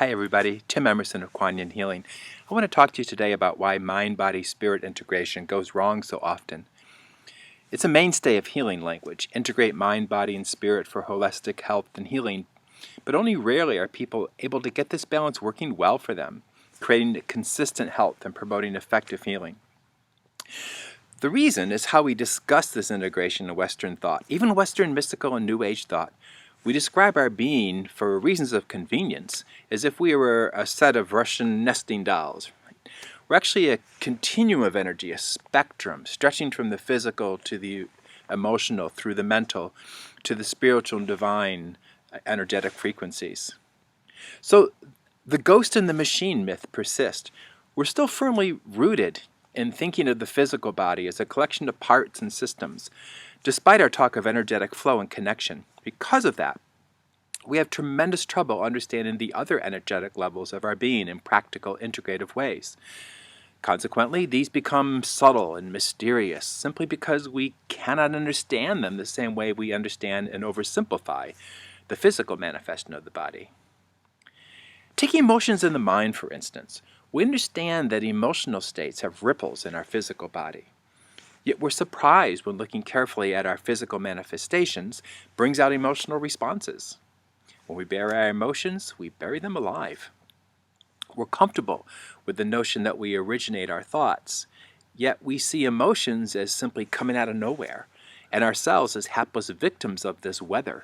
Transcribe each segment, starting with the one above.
Hi everybody, Tim Emerson of Kuan Yin Healing. I want to talk to you today about why mind-body-spirit integration goes wrong so often. It's a mainstay of healing language. Integrate mind, body, and spirit for holistic health and healing, but only rarely are people able to get this balance working well for them, creating consistent health and promoting effective healing. The reason is how we discuss this integration in Western thought, even Western mystical and New Age thought. We describe our being, for reasons of convenience, as if we were a set of Russian nesting dolls. We're actually a continuum of energy, a spectrum, stretching from the physical to the emotional, through the mental, to the spiritual and divine energetic frequencies. So the ghost and the machine myth persist. We're still firmly rooted in thinking of the physical body as a collection of parts and systems, despite our talk of energetic flow and connection. Because of that, we have tremendous trouble understanding the other energetic levels of our being in practical, integrative ways. Consequently, these become subtle and mysterious simply because we cannot understand them the same way we understand and oversimplify the physical manifestation of the body. Taking emotions in the mind, for instance, we understand that emotional states have ripples in our physical body. Yet we're surprised when looking carefully at our physical manifestations brings out emotional responses. When we bury our emotions, we bury them alive. We're comfortable with the notion that we originate our thoughts, yet we see emotions as simply coming out of nowhere, and ourselves as hapless victims of this weather,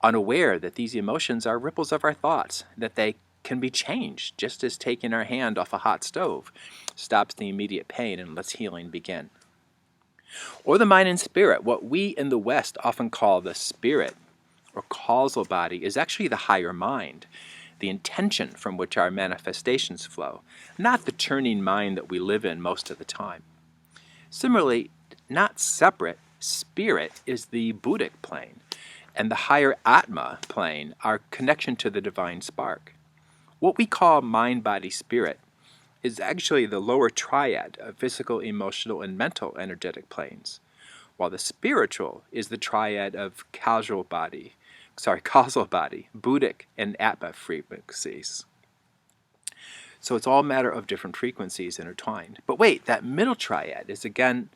unaware that these emotions are ripples of our thoughts, that they can be changed, just as taking our hand off a hot stove stops the immediate pain and lets healing begin. Or the mind and spirit, what we in the West often call the spirit or causal body, is actually the higher mind, the intention from which our manifestations flow, not the churning mind that we live in most of the time. Similarly, not separate, spirit is the Buddhic plane, and the higher Atma plane, our connection to the divine spark. What we call mind, body, spirit is actually the lower triad of physical, emotional, and mental energetic planes, while the spiritual is the triad of causal body, Buddhic, and Atma frequencies. So it's all a matter of different frequencies intertwined. But wait, that middle triad is again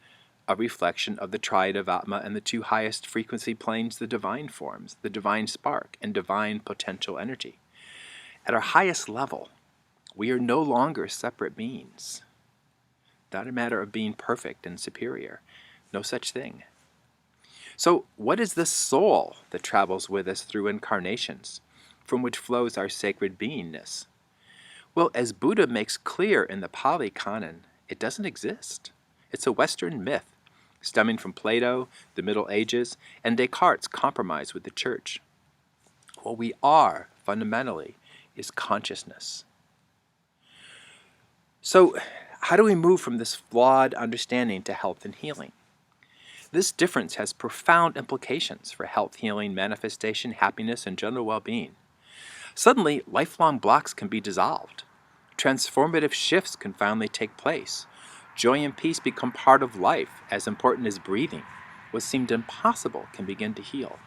a reflection of the triad of Atma and the two highest frequency planes, the divine forms, the divine spark, and divine potential energy. At our highest level, we are no longer separate beings. Not a matter of being perfect and superior. No such thing. So what is the soul that travels with us through incarnations, from which flows our sacred beingness? Well, as Buddha makes clear in the Pali Canon, it doesn't exist. It's a Western myth, stemming from Plato, the Middle Ages, and Descartes' compromise with the Church. What we are, fundamentally, is consciousness. So, how do we move from this flawed understanding to health and healing? This difference has profound implications for health, healing, manifestation, happiness, and general well-being. Suddenly, lifelong blocks can be dissolved. Transformative shifts can finally take place. Joy and peace become part of life, as important as breathing. What seemed impossible can begin to heal.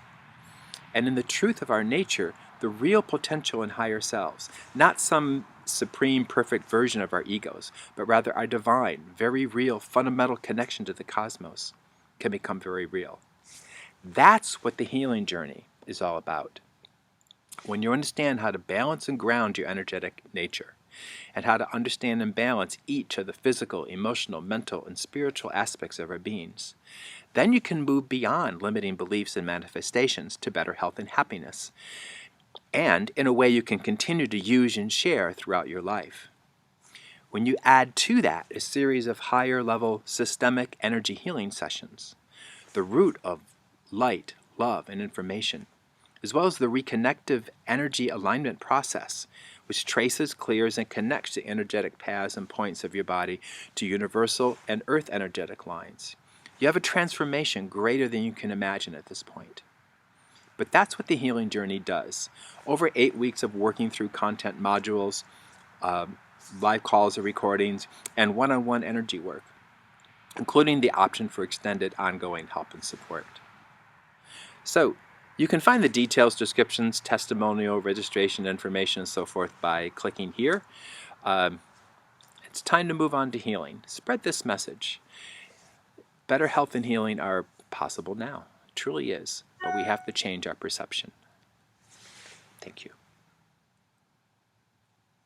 And in the truth of our nature, the real potential in higher selves, not some supreme perfect version of our egos, but rather our divine, very real, fundamental connection to the cosmos, can become very real. That's what the healing journey is all about. When you understand how to balance and ground your energetic nature, and how to understand and balance each of the physical, emotional, mental, and spiritual aspects of our beings, then you can move beyond limiting beliefs and manifestations to better health and happiness, and in a way you can continue to use and share throughout your life. When you add to that a series of higher level systemic energy healing sessions, the root of light, love, and information, as well as the reconnective energy alignment process, which traces, clears, and connects the energetic paths and points of your body to universal and earth energetic lines, you have a transformation greater than you can imagine at this point. But that's what the healing journey does. Over 8 weeks of working through content modules, live calls or recordings, and one-on-one energy work, including the option for extended ongoing help and support. So, You can find the details, descriptions, testimonial, registration information, and so forth by clicking here. It's time to move on to healing. Spread this message. Better health and healing are possible now. It truly is. But we have to change our perception. Thank you.